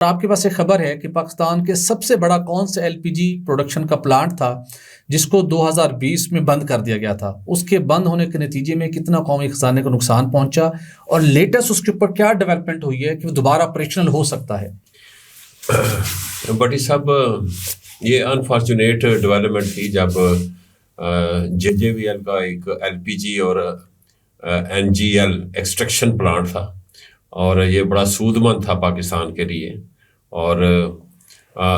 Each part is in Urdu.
آپ کے پاس ایک خبر ہے کہ پاکستان کے سب سے بڑا کون سا ایل پی جی پروڈکشن کا پلانٹ تھا جس کو 2020 میں بند کر دیا گیا تھا، اس کے بند ہونے کے نتیجے میں کتنا قومی خزانے کو نقصان پہنچا، اور لیٹسٹ اس کے اوپر کیا ڈیولپمنٹ ہوئی ہے کہ وہ دوبارہ آپریشنل ہو سکتا ہے؟ بٹی صاحب، یہ انفارچونیٹ ڈیولپمنٹ تھی جب جے وی ایل کا ایک ایل پی جی اور N G L extraction plant تھا، اور یہ بڑا سود مند تھا پاکستان کے لیے، اور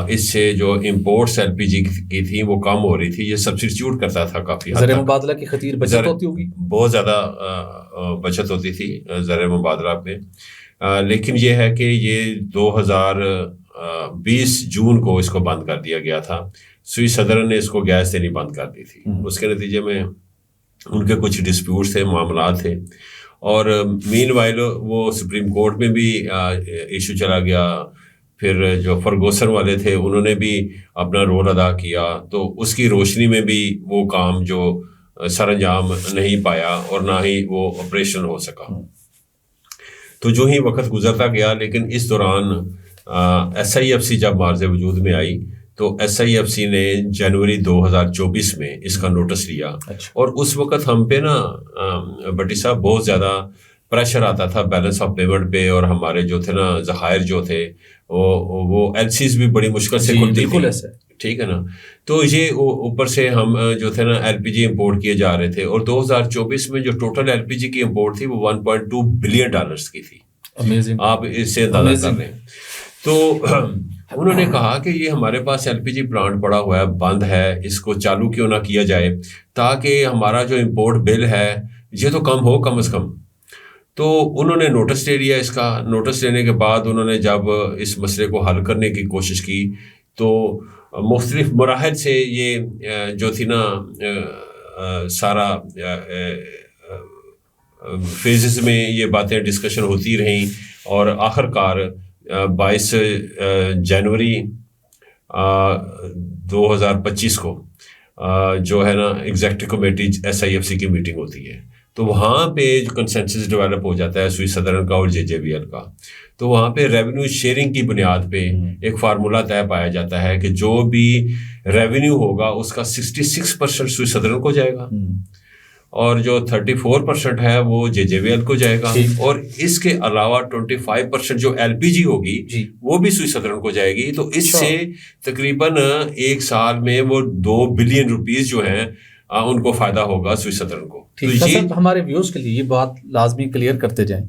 اس سے جو امپورٹس ایل پی جی کی تھیں وہ کم ہو رہی تھی، یہ سبسٹیٹیوٹ کرتا تھا کافی حد تک، زر مبادلہ کی خطیر بچت ہوتی ہوگی، بہت زیادہ بچت ہوتی تھی زر مبادلہ پہ. لیکن یہ ہے کہ یہ 2020 جون کو اس کو بند کر دیا گیا تھا. سوئی صدر نے اس کو گیس دینی بند کر دی تھی. اس کے نتیجے میں ان کے کچھ ڈسپیوٹس تھے، معاملات تھے، اور مین وائل وہ سپریم کورٹ میں بھی ایشو چلا گیا. پھر جو فرگوسن والے تھے انہوں نے بھی اپنا رول ادا کیا، تو اس کی روشنی میں بھی وہ کام جو سر انجام نہیں پایا اور نہ ہی وہ آپریشن ہو سکا. تو جو ہی وقت گزرتا گیا، لیکن اس دوران ایس آئی ایف سی جب معرض وجود میں آئی تو ایس آئی ایف سی نے جنوری 2024 میں اس کا نوٹس لیا. اور اس وقت ہم پہ نا بٹی صاحب بہت زیادہ پریشر آتا تھا بیلنس آف پیمنٹ پہ، اور ہمارے جو تھے نا ذخائر جو تھے وہ ایل سیز بھی بڑی مشکل سے کھلتی تھی، ٹھیک ہے نا. تو یہ اوپر سے ہم جو تھے نا ایل پی جی امپورٹ کیے جا رہے تھے، اور 2024 میں جو ٹوٹل ایل پی جی کی امپورٹ تھی وہ $1.2 بلین کی تھی. آپ اس سے اندازہ کر لیں. تو انہوں نے کہا کہ یہ ہمارے پاس ایل پی جی پلانٹ پڑا ہوا ہے، بند ہے، اس کو چالو کیوں نہ کیا جائے تاکہ ہمارا جو امپورٹ بل ہے یہ تو کم ہو کم از کم. تو انہوں نے نوٹس لے لیا. اس کا نوٹس لینے کے بعد انہوں نے جب اس مسئلے کو حل کرنے کی کوشش کی تو مختلف مراحل سے یہ جو تھی نا سارا فیزز میں یہ باتیں ڈسکشن ہوتی رہیں، اور آخر کار 22 جنوری 2025 کو جو ہے نا executive committee S I F C کی میٹنگ ہوتی ہے. تو وہاں پہ جو کنسنسس ڈیولپ ہو جاتا ہے سوئی صدرن کا اور جے وی ایل کا، تو وہاں پہ ریونیو شیئرنگ کی بنیاد پہ ایک فارمولہ طے پایا جاتا ہے کہ جو بھی ریونیو ہوگا اس کا 66% سوئی صدرن کو جائے گا، اور جو 34% ہے وہ جے وی ایل کو جائے گا، اور اس کے علاوہ 25% جو ایل پی جی ہوگی وہ بھی سوئی صدرن کو جائے گی. تو اس سے تقریباً ایک سال میں وہ $2 بلین جو ہیں ان کو فائدہ ہوگا سوئی صدرن کو. ہمارے ویوز کے لیے یہ بات لازمی کلیئر کرتے جائیں.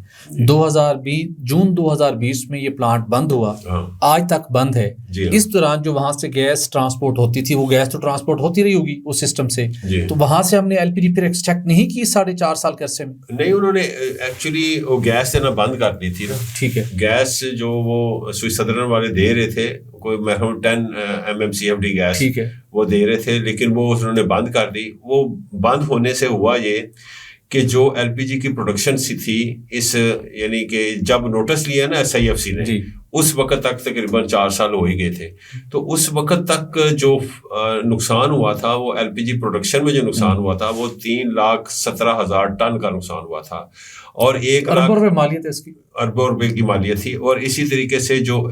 2020 میں یہ پلانٹ بند ہوا، آج تک بند ہے. اس دوران جو وہاں سے گیس ٹرانسپورٹ ہوتی تھی وہ گیس تو ٹرانسپورٹ ہوتی رہی ہوگی اس سسٹم سے، تو وہاں سے ہم نے ایل پی جی پھر ایکسٹریکٹ نہیں کی 4.5 سال کے عرصے میں؟ نہیں، انہوں نے ایکچولی وہ گیس سے نہ بند کر دی تھی نا. ٹھیک ہے، گیس جو وہ سوئی صدرن والے دے رہے تھے کوئی محمود 10 MMCFD گیس وہ دے رہے تھے، لیکن وہ انہوں نے بند کر دی. وہ بند ہونے سے ہوا یہ کہ جو ایل پی جی کی پروڈکشن سی تھی اس یعنی کہ جب نوٹس لیا نا ایس آئی ایف سی نے اس وقت تک تقریباً 4 سال ہو ہی گئے تھے. تو اس وقت تک جو نقصان ہوا تھا وہ ایل پی جی پروڈکشن میں جو نقصان ہوا تھا وہ 3,17,000 ٹن کا نقصان ہوا تھا، اور 1 لاکھ اربوں روپے مالیت ہے اس کی، اربوں روپے کی مالیت تھی. اور اسی طریقے سے جو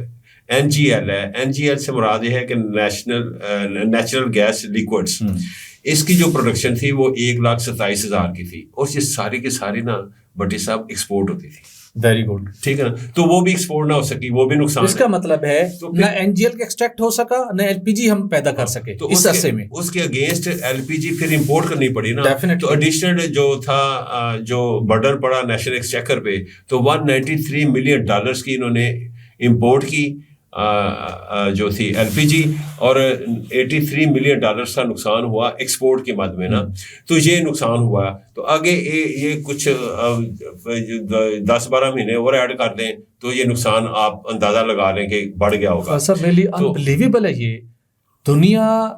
این جی ایل ہے، این جی ایل سے مراد یہ ہے کہ نیچرل گیس لیکوڈس، اس کی جو پروڈکشن تھی وہ 1,27,000 کی تھی، اور یہ ساری کی ساری نا بٹی صاحب ایکسپورٹ ہوتی تھی. ویری گڈ، ٹھیک ہے نا. تو وہ بھی ایکسپورٹ نہ ہو سکی، وہ بھی نقصان. اس کا مطلب ہے نہ این جی ایل کا ایکسٹریکٹ ہو سکا نہ ایل پی جی ہم پیدا کر سکے اس عرصے میں. اس کے اگینسٹ ایل پی جی پھر امپورٹ کرنی پڑی نا. تو ایڈیشنل جو تھا جو برڈن پڑا نیشنل ایکسچیکر پہ، تو $193 ملین کی انہوں نے امپورٹ کی جو تھی ایل پی جی، اور $83 ملین کا نقصان ہوا ایکسپورٹ کے مد میں نا. تو یہ نقصان ہوا. تو آگے یہ کچھ 10-12 مہینے اور ایڈ کر دیں تو یہ نقصان آپ اندازہ لگا لیں کہ بڑھ گیا ہوگا. سر میرے لیے انبلیویبل ہے، یہ دنیا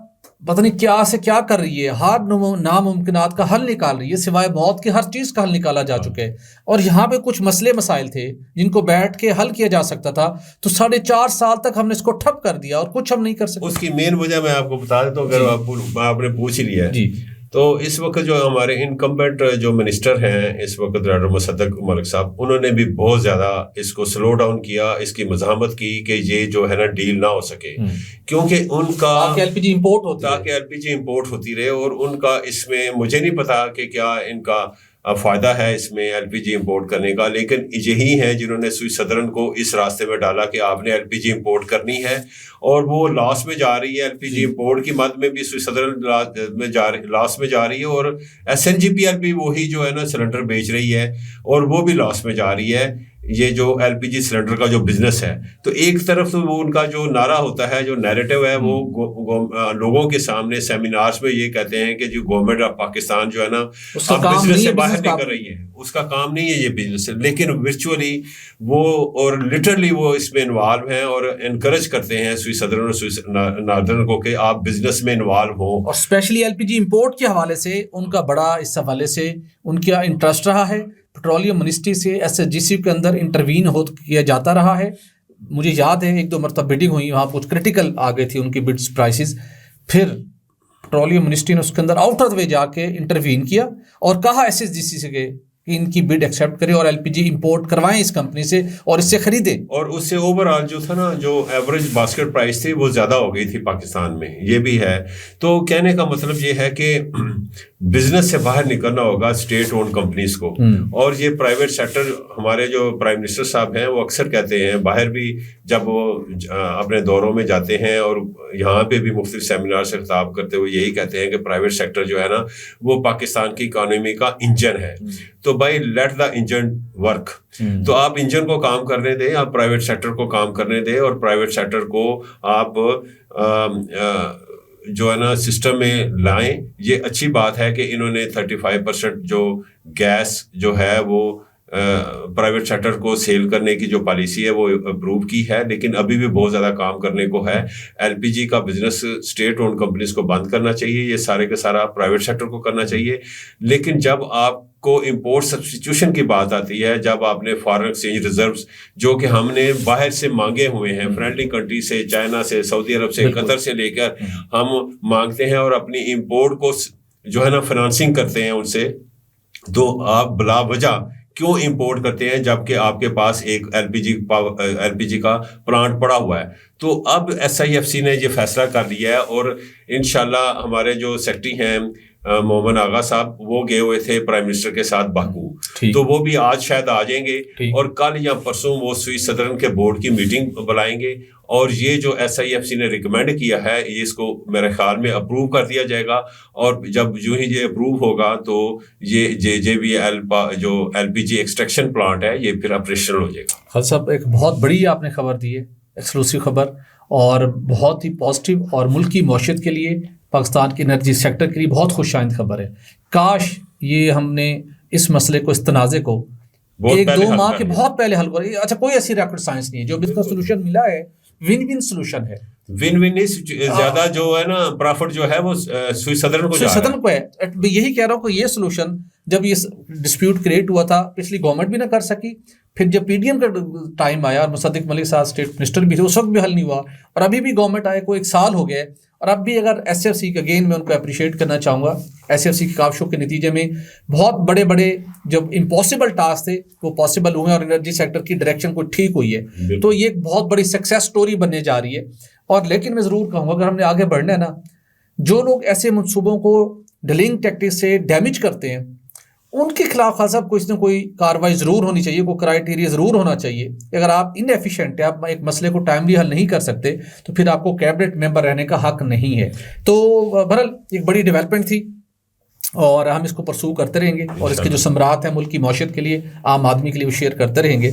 پتہ نہیں کیا سے کیا کر رہی ہے، ہر ناممکنات کا حل نکال رہی ہے، سوائے موت کے ہر چیز کا حل نکالا جا چکا ہے. اور یہاں پہ کچھ مسئلے مسائل تھے جن کو بیٹھ کے حل کیا جا سکتا تھا، تو 4.5 سال تک ہم نے اس کو ٹھپ کر دیا اور کچھ ہم نہیں کر سکتے. اس کی مین وجہ میں آپ کو بتا دیتا ہوں، اگر آپ نے پوچھ ہی لیا ہے تو اس وقت جو ہمارے انکمبنٹ جو منسٹر ہیں اس وقت ڈاکٹر مصدق ملک صاحب، انہوں نے بھی بہت زیادہ اس کو سلو ڈاؤن کیا، اس کی مزاحمت کی کہ یہ جو ہے نا ڈیل نہ ہو سکے، کیونکہ ان کا تاکہ ایل پی جی امپورٹ ہوتی رہے، اور ان کا اس میں مجھے نہیں پتا کہ کیا ان کا فائدہ ہے اس میں ایل پی جی امپورٹ کرنے کا، لیکن یہی ہیں جنہوں نے سوئس سدرن کو اس راستے میں ڈالا کہ آپ نے ایل پی جی امپورٹ کرنی ہے، اور وہ لاس میں جا رہی ہے۔ ایل پی جی امپورٹ کی مد میں بھی سوئس سدرن لاس میں جا رہی ہے، اور S N G P L بھی وہی جو ہے نا سلنڈر بیچ رہی ہے، اور وہ بھی لاس میں جا رہی ہے، یہ جو ایل پی جی سلنڈر کا جو بزنس ہے۔ تو ایک طرف تو وہ ان کا جو نعرہ ہوتا ہے، جو نیریٹو ہے، وہ لوگوں کے سامنے سیمینارز میں یہ کہتے ہیں کہ جو گورنمنٹ آف پاکستان جو ہے نا اب بزنس سے باہر نکل رہی ہے، اس کا کام نہیں ہے یہ بزنس، لیکن ورچولی وہ اور لٹرلی وہ اس میں انوالو ہیں اور انکریج کرتے ہیں سوئس سدرن اور سوئس ناردرن کو کہ آپ بزنس میں انوالو ہوں۔ اور اسپیشلی ایل پی جی امپورٹ کے حوالے سے ان کا بڑا اس حوالے سے ان کا انٹرسٹ رہا ہے، پیٹرولیم منسٹری سے ایس ایس جی سی کے اندر انٹروین کیا جاتا رہا ہے۔ مجھے یاد ہے 1-2 مرتبہ بیڈنگ ہوئی، وہاں کچھ کرٹیکل آ گئی تھی ان کی بڈس پرائسز، پھر پیٹرولیم منسٹری نے اس کے اندر آؤٹ آف وے جا کے انٹروین کیا اور کہا ایس ایس جی سی سے کہ ان کی بڈ ایکسیپٹ کرے اور ایل پی جی امپورٹ کروائیں اس کمپنی سے اور اس سے خریدیں، اور اس سے اوور آل جو تھا نا جو ایوریج باسکٹ پرائس تھی وہ زیادہ ہو گئی تھی پاکستان میں، یہ بھی ہے۔ تو کہنے کا مطلب یہ ہے کہ بزنس سے باہر نکلنا ہوگا اسٹیٹ اون کمپنیز کو، اور یہ پرائیویٹ سیکٹر، ہمارے جو پرائم منسٹر صاحب ہیں وہ اکثر کہتے ہیں باہر بھی جب وہ اپنے دوروں میں جاتے ہیں اور یہاں پہ بھی مختلف سیمینار سے خطاب کرتے ہوئے یہی کہتے ہیں کہ پرائیویٹ سیکٹر جو ہے نا وہ پاکستان کی اکانومی کا انجن ہے، تو بھائی لیٹ دا انجن ورک، تو آپ انجن کو کام کرنے دیں، آپ پرائیویٹ سیکٹر کو کام کرنے دیں، اور پرائیویٹ سیکٹر کو آپ جو ہے نا سسٹم میں لائیں۔ یہ اچھی بات ہے کہ انہوں نے 35% جو گیس جو ہے وہ پرائیویٹ سیکٹر کو سیل کرنے کی جو پالیسی ہے وہ اپروو کی ہے، لیکن ابھی بھی بہت زیادہ کام کرنے کو ہے۔ ایل پی جی کا بزنس اسٹیٹ اون کمپنیز کو بند کرنا چاہیے، یہ سارے کا سارا پرائیویٹ سیکٹر کو کرنا چاہیے، لیکن جب آپ کو امپورٹ سبسٹیٹیوشن کی بات آتی ہے، جب آپ نے فارن ایکسچینج ریزروز جو کہ ہم نے باہر سے مانگے ہوئے ہیں، فرینڈلی کنٹری سے، چائنا سے، سعودی عرب سے، قطر سے لے کر ہم مانگتے ہیں اور اپنی امپورٹ کو جو ہے نا فنانسنگ کرتے ہیں ان سے، تو آپ بلا وجہ کیوں امپورٹ کرتے ہیں جبکہ آپ کے پاس ایک ایل پی جی کا پلانٹ پڑا ہوا ہے؟ تو اب ایس آئی ایف سی نے یہ فیصلہ کر لیا ہے، اور انشاءاللہ ہمارے جو سیکرٹری ہیں مومن آغا صاحب وہ گئے ہوئے تھے پرائم منسٹر کے ساتھ باکو، تو وہ بھی آج شاید آ جائیں گے، اور کل یا پرسوں وہ سوئس سدرن کے بورڈ کی میٹنگ بلائیں گے، اور یہ جو ایس آئی ایف سی نے ریکمینڈ کیا ہے یہ اس کو میرے خیال میں اپروو کر دیا جائے گا، اور جب جو ہی یہ اپروو ہوگا تو یہ جے بی ایل جو ایل پی جی ایکسٹریکشن پلانٹ ہے یہ پھر آپریشنل ہو جائے گا۔ خالد صاحب ایک بہت بڑی آپ نے خبر دی ہے، ایکسکلوسیو خبر، اور بہت ہی پازیٹیو اور ملکی معیشت کے لیے، پاکستان کی انرجی سیکٹر کے لیے بہت خوش آئند خبر ہے۔ کاش یہ ہم نے اس مسئلے کو، اس تنازع کو 1-2 ماہ کے بہت پہلے حل کر، اچھا کوئی ایسی راکٹ سائنس نہیں ہے، جو اس کا سولوشن ملا ہے ون ون سولوشن ہے، ون ون نہیں، زیادہ جو ہے نا پرافٹ جو ہے وہ سوئس سدرن کو ہے۔ یہی کہہ رہا ہوں کہ یہ سولوشن جب یہ ڈسپیوٹ کریٹ ہوا تھا، پچھلی گورنمنٹ بھی نہ کر سکی، پھر جب پی ڈی ایم کا ٹائم آیا اور مصدق ملک صاحب اسٹیٹ منسٹر بھی تھے، اس وقت بھی حل نہیں ہوا، اور ابھی بھی گورنمنٹ آئے کو 1 سال ہو گیا، اور اب بھی اگر ایس ایف سی کا اگین میں ان کو اپریشیٹ کرنا چاہوں گا، ایس ایف سی کی کاوشوں کے نتیجے میں بہت بڑے بڑے جب امپاسبل ٹاسک تھے وہ پاسبل ہوئے، اور انرجی سیکٹر کی ڈائریکشن کو ٹھیک ہوئی ہے، تو یہ ایک بہت بڑی سکسیس سٹوری بننے جا رہی ہے۔ اور لیکن میں ضرور کہوں گا اگر ہم نے آگے بڑھنا ہے نا، جو لوگ ایسے منصوبوں کو ڈیلنگ ٹیکٹک سے ڈیمیج کرتے ہیں ان کے خلاف خاصا کچھ نہ کوئی کارروائی ضرور ہونی چاہیے، کوئی کرائٹیریا ضرور ہونا چاہیے۔ اگر آپ انیفیشینٹ ہیں، آپ ایک مسئلے کو ٹائملی حل نہیں کر سکتے، تو پھر آپ کو کیبنٹ ممبر رہنے کا حق نہیں ہے۔ تو بہرحال ایک بڑی ڈیولپمنٹ تھی، اور ہم اس کو پرسو کرتے رہیں گے، اور اس کے جو ثمرات ہیں ملک کی معیشت کے لیے، عام آدمی کے لیے وہ شیئر کرتے رہیں گے۔